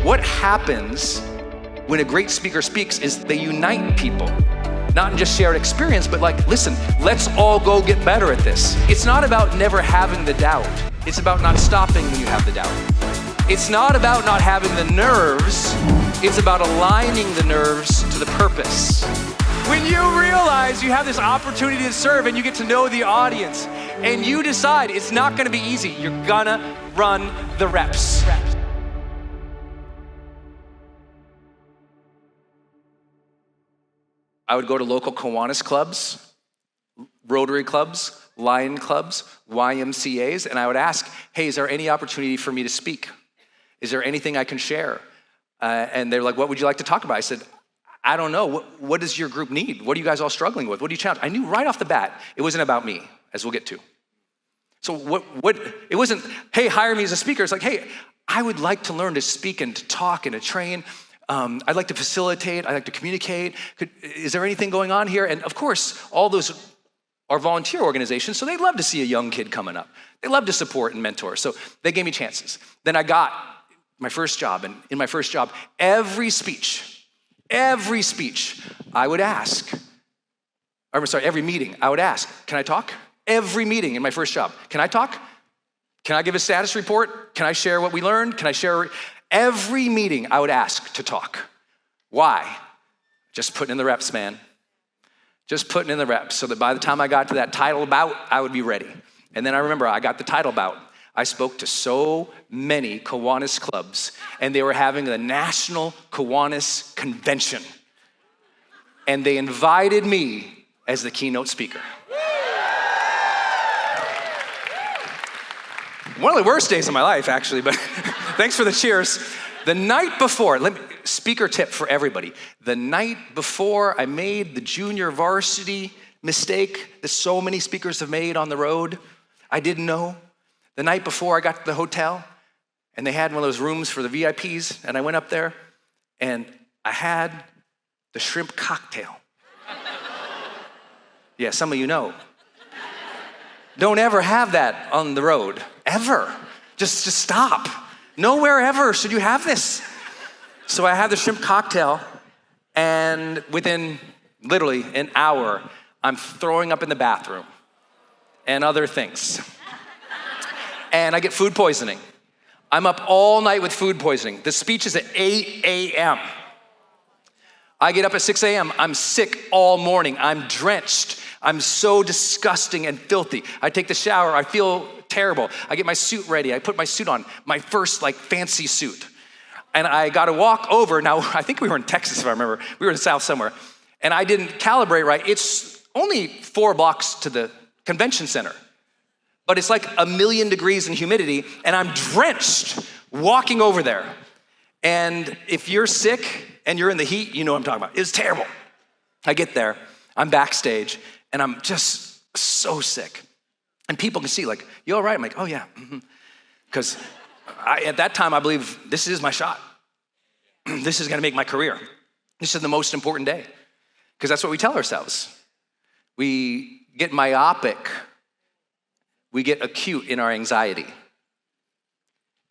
What happens when a great speaker speaks is they unite people. Not in just shared experience, but like, listen, let's all go get better at this. It's not about never having the doubt. It's about not stopping when you have the doubt. It's not about not having the nerves. It's about aligning the nerves to the purpose. When you realize you have this opportunity to serve and you get to know the audience and you decide it's not gonna be easy, you're gonna run the reps. I would go to local Kiwanis clubs, Rotary clubs, Lion clubs, YMCAs, and I would ask, hey, is there any opportunity for me to speak? Is there anything I can share? And they're like, what would you like to talk about? I said, I don't know. What does your group need? What are you guys all struggling with? What do you challenge? I knew right off the bat, it wasn't about me, as we'll get to. So it wasn't, hey, hire me as a speaker. It's like, hey, I would like to learn to speak and to talk and to train. I'd like to facilitate, I'd like to communicate. Is there anything going on here? And of course, all those are volunteer organizations, so they love to see a young kid coming up. They love to support and mentor, so they gave me chances. Then I got my first job, and in my first job, every speech, I would ask, every meeting, I would ask, can I talk? Every meeting in my first job, can I talk? Can I give a status report? Can I share what we learned? Can I share? Every meeting I would ask to talk. Why? Just putting in the reps, man. Just putting in the reps so that by the time I got to that title bout, I would be ready. And then I remember I got the title bout. I spoke to so many Kiwanis clubs, and they were having the National Kiwanis Convention. And they invited me as the keynote speaker. One of the worst days of my life, actually, but thanks for the cheers. The night before, speaker tip for everybody. The night before I made the junior varsity mistake that so many speakers have made on the road, I didn't know. The night before I got to the hotel, and they had one of those rooms for the VIPs, and I went up there, and I had the shrimp cocktail. Yeah, some of you know. Don't ever have that on the road, ever. Just stop. Nowhere ever should you have this. So I had the shrimp cocktail, and within literally an hour, I'm throwing up in the bathroom and other things. And I get food poisoning. I'm up all night with food poisoning. The speech is at 8 a.m. I get up at 6 a.m. I'm sick all morning. I'm drenched. I'm so disgusting and filthy. I take the shower, I feel terrible. I get my suit ready, I put my suit on, my first fancy suit. And I gotta walk over, now I think we were in Texas if I remember, we were in the South somewhere, and I didn't calibrate right. It's only 4 blocks to the convention center, but it's like 1,000,000 degrees in humidity, and I'm drenched walking over there. And if you're sick and you're in the heat, you know what I'm talking about. It was terrible. I get there, I'm backstage, and I'm just so sick. And people can see, you all right? I'm like, oh yeah. Because at that time, I believe this is my shot. This is gonna make my career. This is the most important day. Because that's what we tell ourselves. We get myopic. We get acute in our anxiety.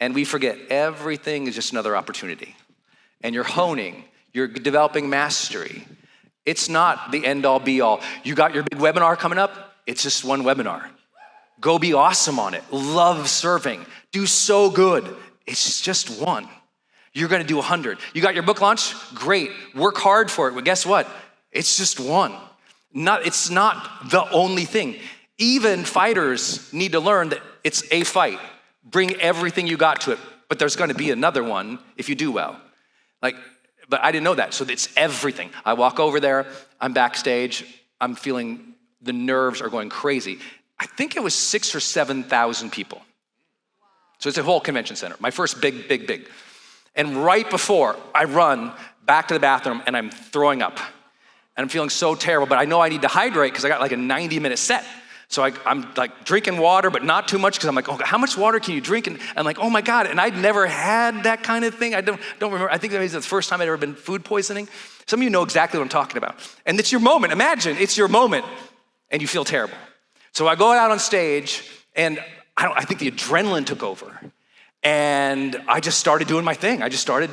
And we forget everything is just another opportunity. And you're honing, you're developing mastery. It's not the end all be all. You got your big webinar coming up, it's just one webinar. Go be awesome on it. Love serving. Do so good. It's just one. You're gonna do 100. You got your book launch? Great. Work hard for it. But guess what? It's just one. It's not the only thing. Even fighters need to learn that it's a fight. Bring everything you got to it. But there's gonna be another one if you do well. But I didn't know that, so it's everything. I walk over there, I'm backstage, I'm feeling the nerves are going crazy. I think it was 6,000 or 7,000 people. So it's a whole convention center, my first big. And right before I run back to the bathroom and I'm throwing up. And I'm feeling so terrible, but I know I need to hydrate because I got a 90-minute set. So I'm drinking water, but not too much because I'm like, oh, how much water can you drink? And I'm like, oh my God, and I'd never had that kind of thing. I don't remember. I think that was the first time I'd ever been food poisoning. Some of you know exactly what I'm talking about. And it's your moment. Imagine it's your moment and you feel terrible. So I go out on stage and I think the adrenaline took over. And I just started doing my thing. I just started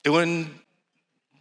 doing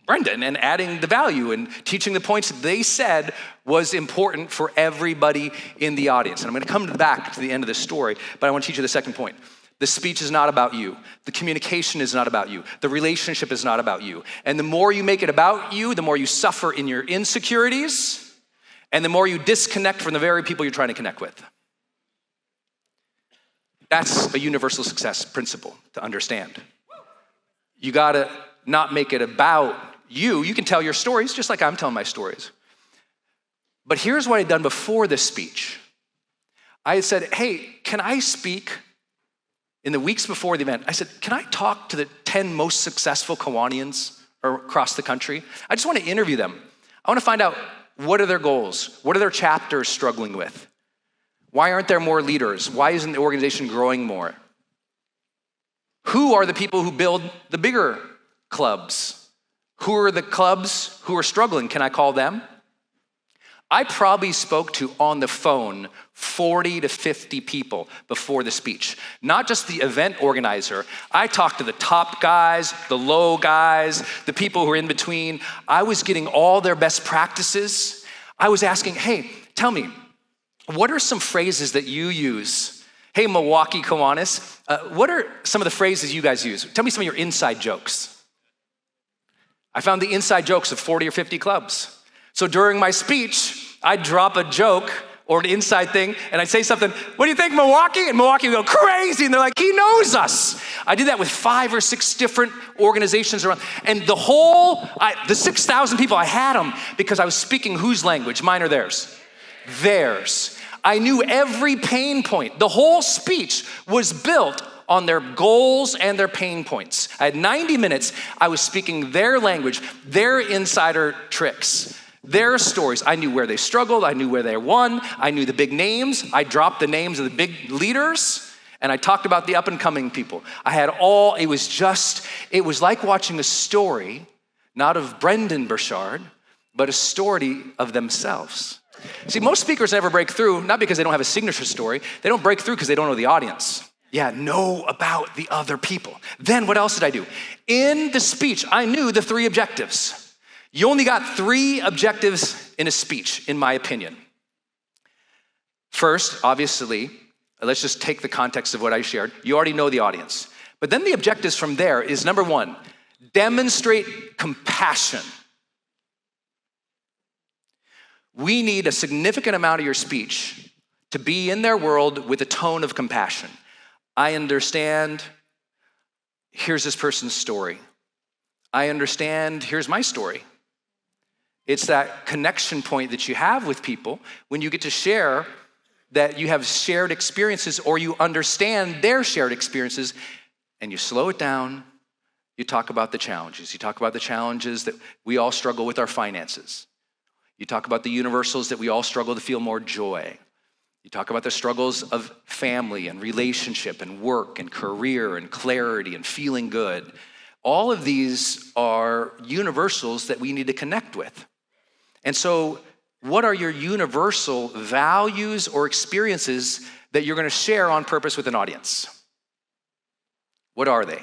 Brendon and adding the value and teaching the points that they said was important for everybody in the audience. And I'm gonna come back to the end of this story, but I wanna teach you the second point. The speech is not about you. The communication is not about you. The relationship is not about you. And the more you make it about you, the more you suffer in your insecurities, and the more you disconnect from the very people you're trying to connect with. That's a universal success principle to understand. You gotta not make it about you. You can tell your stories just like I'm telling my stories. But here's what I'd done before this speech. I had said, hey, can I speak in the weeks before the event? I said, can I talk to the 10 most successful Kiwanians across the country? I just want to interview them. I want to find out, what are their goals? What are their chapters struggling with? Why aren't there more leaders? Why isn't the organization growing more? Who are the people who build the bigger clubs? Who are the clubs who are struggling? Can I call them? I probably spoke to, on the phone, 40 to 50 people before the speech. Not just the event organizer. I talked to the top guys, the low guys, the people who are in between. I was getting all their best practices. I was asking, hey, tell me, what are some phrases that you use? Hey, Milwaukee Kiwanis, what are some of the phrases you guys use? Tell me some of your inside jokes. I found the inside jokes of 40 or 50 clubs. So during my speech, I'd drop a joke or an inside thing, and I'd say something, what do you think, Milwaukee? And Milwaukee would go crazy, and they're like, he knows us. I did that with 5 or 6 different organizations around, and the 6,000 people, I had them because I was speaking whose language? Mine or theirs? Theirs. I knew every pain point. The whole speech was built on their goals and their pain points. I had 90 minutes. I was speaking their language, their insider tricks, their stories. I knew where they struggled. I knew where they won. I knew the big names. I dropped the names of the big leaders, and I talked about the up and coming people. It was like watching a story, not of Brendon Burchard, but a story of themselves. See, most speakers never break through, not because they don't have a signature story. They don't break through because they don't know the audience. Yeah, know about the other people. Then what else did I do? In the speech, I knew the 3 objectives. You only got 3 objectives in a speech, in my opinion. First, obviously, let's just take the context of what I shared. You already know the audience. But then the objectives from there is, number 1, demonstrate compassion. We need a significant amount of your speech to be in their world with a tone of compassion. I understand, here's this person's story. I understand, here's my story. It's that connection point that you have with people when you get to share that you have shared experiences or you understand their shared experiences, and you slow it down, you talk about the challenges. You talk about the challenges that we all struggle with our finances. You talk about the universals that we all struggle to feel more joy. You talk about the struggles of family and relationship and work and career and clarity and feeling good. All of these are universals that we need to connect with. And so, what are your universal values or experiences that you're going to share on purpose with an audience? What are they?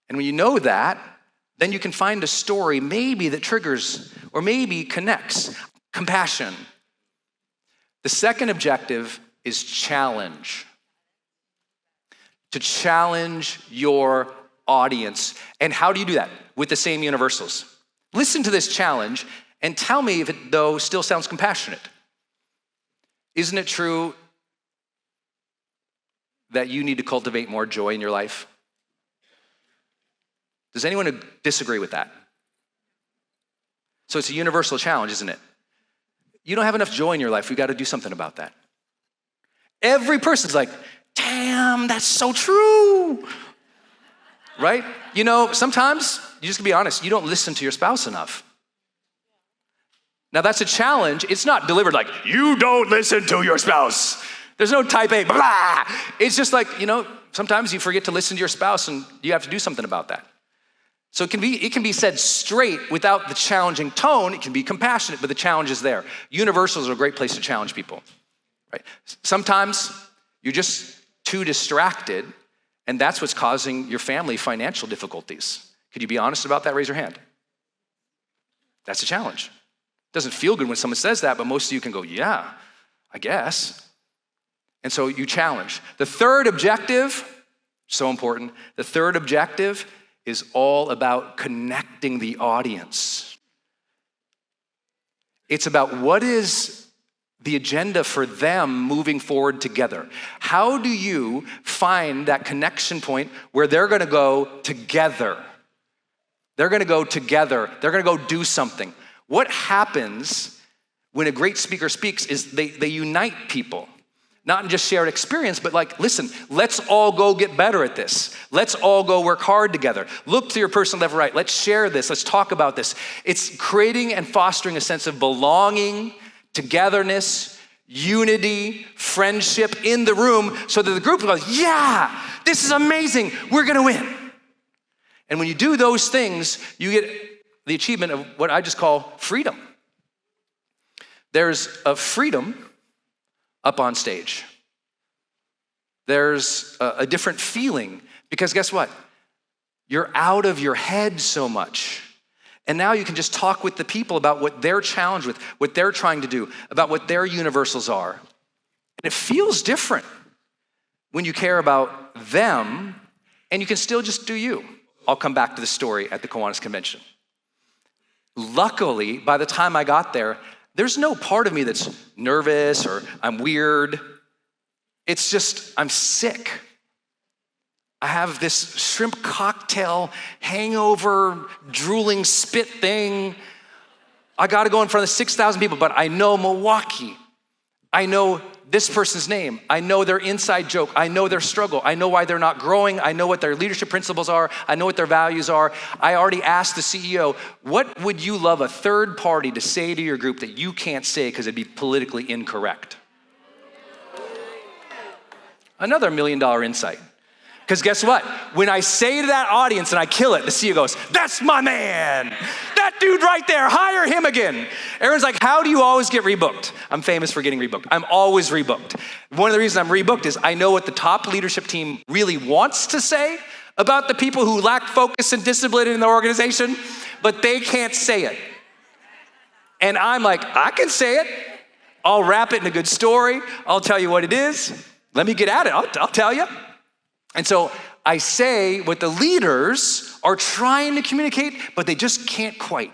And when you know that, then you can find a story maybe that triggers or maybe connects. Compassion. The second objective is challenge. To challenge your audience. And how do you do that? With the same universals. Listen to this challenge and tell me if it, though, still sounds compassionate. Isn't it true that you need to cultivate more joy in your life? Does anyone disagree with that? So it's a universal challenge, isn't it? You don't have enough joy in your life. We got to do something about that. Every person's like, damn, that's so true. Right? You know, sometimes, you just gotta be honest, you don't listen to your spouse enough. Now that's a challenge. It's not delivered like, you don't listen to your spouse. There's no type A, blah. It's just like, you know, sometimes you forget to listen to your spouse and you have to do something about that. So it can be said straight without the challenging tone. It can be compassionate, but the challenge is there. Universals are a great place to challenge people, right? Sometimes you're just too distracted, and that's what's causing your family financial difficulties. Could you be honest about that? Raise your hand. That's a challenge. It doesn't feel good when someone says that, but most of you can go, yeah, I guess. And so you challenge. The third objective, so important, the third objective is all about connecting the audience. It's about what is the agenda for them moving forward together. How do you find that connection point where they're gonna go together? They're gonna go together. They're gonna go do something. What happens when a great speaker speaks is they unite people. Not in just shared experience, but like, listen, let's all go get better at this. Let's all go work hard together. Look to your person left, right. Let's share this. Let's talk about this. It's creating and fostering a sense of belonging, togetherness, unity, friendship in the room so that the group goes, yeah, this is amazing. We're gonna win. And when you do those things, you get the achievement of what I just call freedom. There's a freedom up on stage. There's a different feeling because guess what? You're out of your head so much. And now you can just talk with the people about what they're challenged with, what they're trying to do, about what their universals are. And it feels different when you care about them and you can still just do you. I'll come back to the story at the Kiwanis Convention. Luckily, by the time I got there, there's no part of me that's nervous or I'm weird. It's just, I'm sick. I have this shrimp cocktail, hangover, drooling spit thing. I gotta go in front of 6,000 people, but I know Milwaukee. I know this person's name. I know their inside joke. I know their struggle. I know why they're not growing. I know what their leadership principles are. I know what their values are. I already asked the CEO, what would you love a third party to say to your group that you can't say because it'd be politically incorrect? Another $1 million insight. Because guess what? When I say to that audience and I kill it, the CEO goes, that's my man. That dude right there, hire him again. Everyone's like, how do you always get rebooked? I'm famous for getting rebooked. I'm always rebooked. One of the reasons I'm rebooked is I know what the top leadership team really wants to say about the people who lack focus and discipline in their organization, but they can't say it. And I'm like, I can say it. I'll wrap it in a good story. I'll tell you what it is. Let me get at it. I'll tell you. And so I say what the leaders are trying to communicate, but they just can't quite.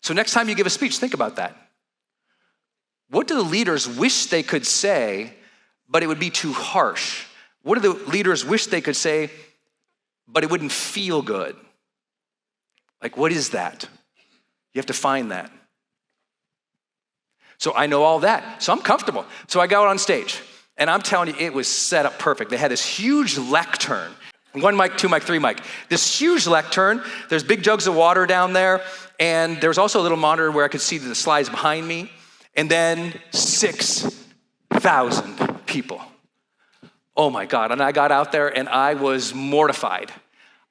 So next time you give a speech, think about that. What do the leaders wish they could say, but it would be too harsh? What do the leaders wish they could say, but it wouldn't feel good? Like, what is that? You have to find that. So I know all that, so I'm comfortable. So I go out on stage. And I'm telling you, it was set up perfect. They had this huge lectern, 1 mic, 2 mic, 3 mic. This huge lectern, there's big jugs of water down there, and there was also a little monitor where I could see the slides behind me, and then 6,000 people. Oh my God, and I got out there and I was mortified.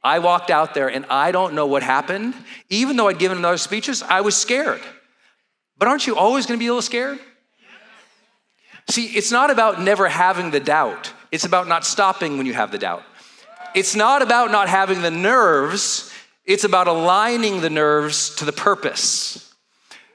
I walked out there and I don't know what happened. Even though I'd given other speeches, I was scared. But aren't you always gonna be a little scared? See, it's not about never having the doubt. It's about not stopping when you have the doubt. It's not about not having the nerves. It's about aligning the nerves to the purpose.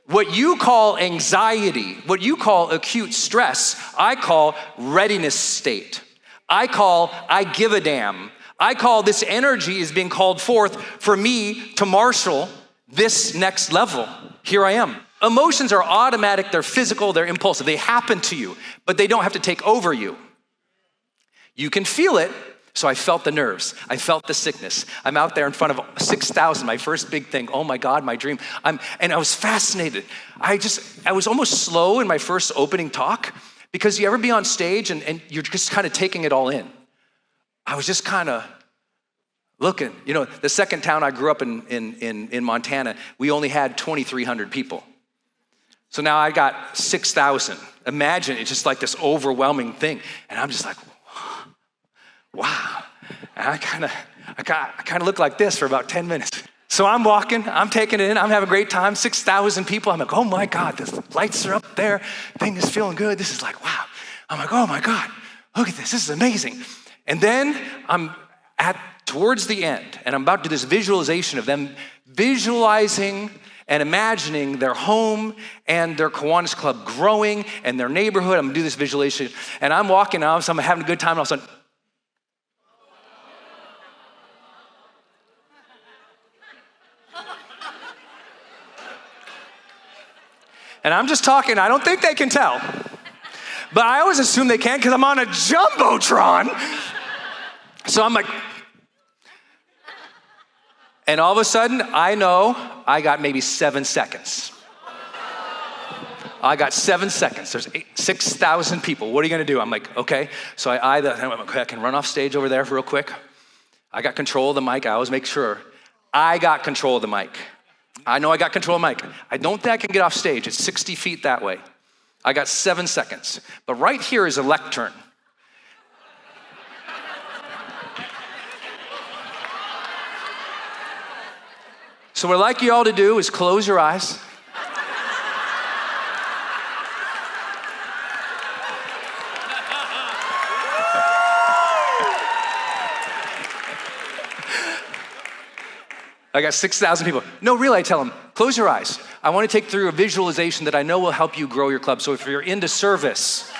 What you call anxiety, what you call acute stress, I call readiness state. I call I give a damn. I call this energy is being called forth for me to marshal this next level. Here I am. Emotions are automatic, they're physical, they're impulsive. They happen to you, but they don't have to take over you. You can feel it, so I felt the nerves. I felt the sickness. I'm out there in front of 6,000, my first big thing. Oh my God, my dream. And I was fascinated. I was almost slow in my first opening talk because you ever be on stage and you're just kind of taking it all in. I was just kind of looking. You know, the second town I grew up in Montana, we only had 2,300 people. So now I got 6,000. Imagine it's just like this overwhelming thing. And I'm just like, wow. And I kind of look like this for about 10 minutes. So I'm walking, I'm taking it in, I'm having a great time, 6,000 people. I'm like, oh my God, the lights are up there. Thing is feeling good. This is like, wow. I'm like, oh my God. look at this is amazing. And then I'm towards the end, and I'm about to do this visualization of them visualizing and imagining their home and their Kiwanis Club growing and their neighborhood. I'm gonna do this visualization, and I'm walking out, so I'm having a good time, and all of a sudden, and I'm just talking, I don't think they can tell, but I always assume they can because I'm on a Jumbotron. So I'm like, and all of a sudden, I know I got maybe 7 seconds. I got 7 seconds. There's 6,000 people. What are you gonna do? I'm like, okay. So I can run off stage over there real quick. I got control of the mic. I always make sure I got control of the mic. I know I got control of the mic. I don't think I can get off stage. It's 60 feet that way. I got 7 seconds. But right here is a lectern. So what I'd like you all to do is close your eyes. I got 6,000 people. No, really, I tell them, close your eyes. I want to take through a visualization that I know will help you grow your club. So if you're into service,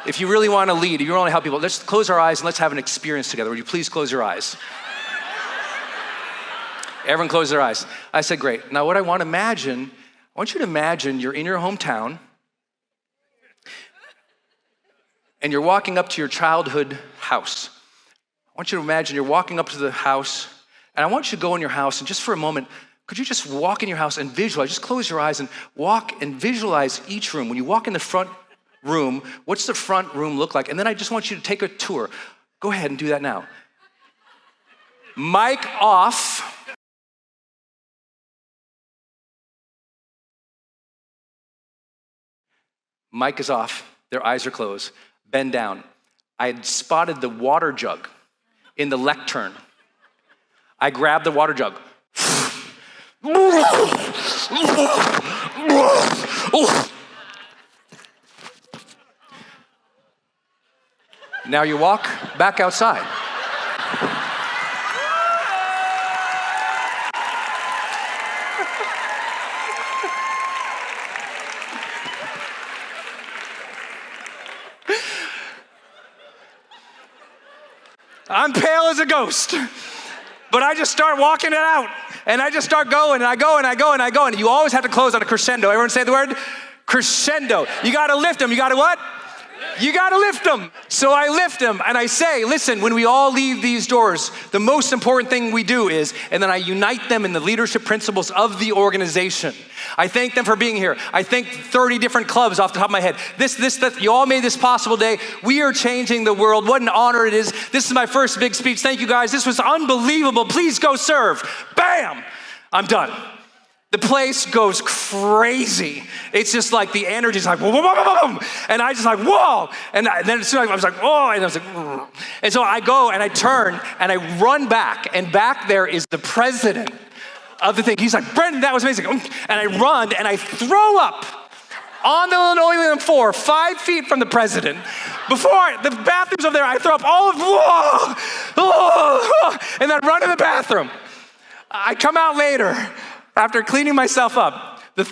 if you really want to lead, if you want to help people, let's close our eyes and let's have an experience together. Would you please close your eyes? Everyone close their eyes. I said, great. Now what I want you to imagine you're in your hometown and you're walking up to your childhood house. I want you to imagine you're walking up to the house, and I want you to go in your house, and just for a moment, could you just walk in your house and visualize, just close your eyes and walk and visualize each room. When you walk in the front room, what's the front room look like? And then I just want you to take a tour. Go ahead and do that now. Mic off. Mic is off, their eyes are closed, bend down. I had spotted the water jug in the lectern. I grabbed the water jug. Now you walk back outside. I'm pale as a ghost, but I just start walking it out, and I just start going, and I go, and I go, and I go, and you always have to close on a crescendo. Everyone say the word? Crescendo. You gotta lift them. You gotta what? You gotta lift them. So I lift them, and I say, listen, when we all leave these doors, the most important thing we do is, and then I unite them in the leadership principles of the organization. I thank them for being here. I thank 30 different clubs off the top of my head. That you all made this possible today. We are changing the world. What an honor it is. This is my first big speech. Thank you guys. This was unbelievable. Please go serve. Bam! I'm done. The place goes crazy. It's just like the energy's like, whoa, whoa, whoa, whoa, whoa. And I just like, whoa. And then as soon as I was like, oh, and I was like, whoa. And so I go and I turn and I run back, and back there is the president of the thing. He's like, Brendon, that was amazing. And I run and I throw up on the linoleum floor 5 feet from the president. Before the bathroom's over there, I throw up all of, whoa, whoa, and then run to the bathroom. I come out later after cleaning myself up. The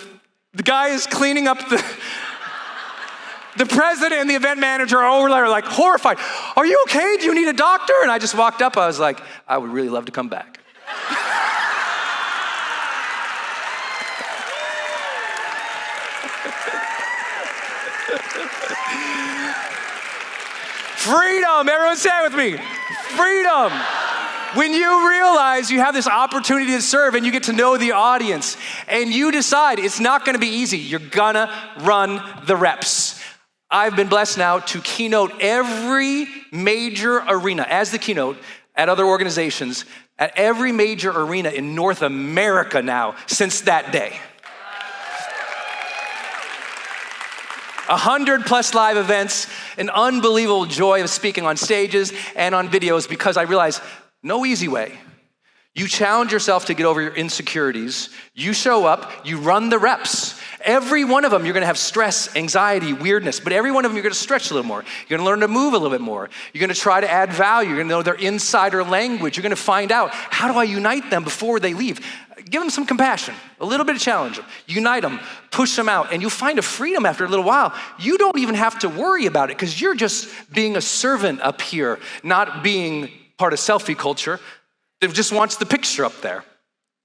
guy is cleaning up the president and the event manager are over there like horrified. Are you okay? Do you need a doctor? And I just walked up. I was like, I would really love to come back. Freedom, everyone say it with me. Freedom. When you realize you have this opportunity to serve and you get to know the audience and you decide it's not gonna be easy, you're gonna run the reps. I've been blessed now to keynote every major arena as the keynote at other organizations, at every major arena in North America now since that day. 100+ live events, an unbelievable joy of speaking on stages and on videos, because I realized no easy way. You challenge yourself to get over your insecurities. You show up, you run the reps. Every one of them, you're gonna have stress, anxiety, weirdness, but every one of them, you're gonna stretch a little more. You're gonna learn to move a little bit more. You're gonna try to add value. You're gonna know their insider language. You're gonna find out, how do I unite them before they leave? Give them some compassion, a little bit of challenge. Unite them, push them out, and you'll find a freedom after a little while. You don't even have to worry about it because you're just being a servant up here, not being part of selfie culture that just wants the picture up there.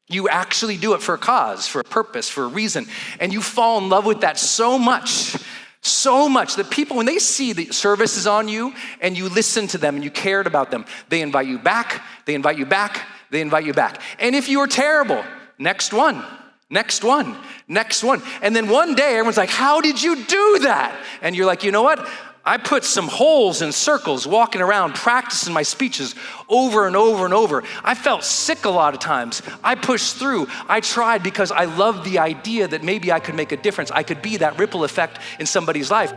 You actually do it for a cause, for a purpose, for a reason. And you fall in love with that so much that people, when they see the service is on you and you listen to them and you cared about them, they invite you back, they invite you back, they invite you back. And if you're terrible, next one. And then one day everyone's like, how did you do that? And you're like, you know what? I put some holes in circles walking around, practicing my speeches over and over and over. I felt sick a lot of times. I pushed through. I tried because I loved the idea that maybe I could make a difference. I could be that ripple effect in somebody's life.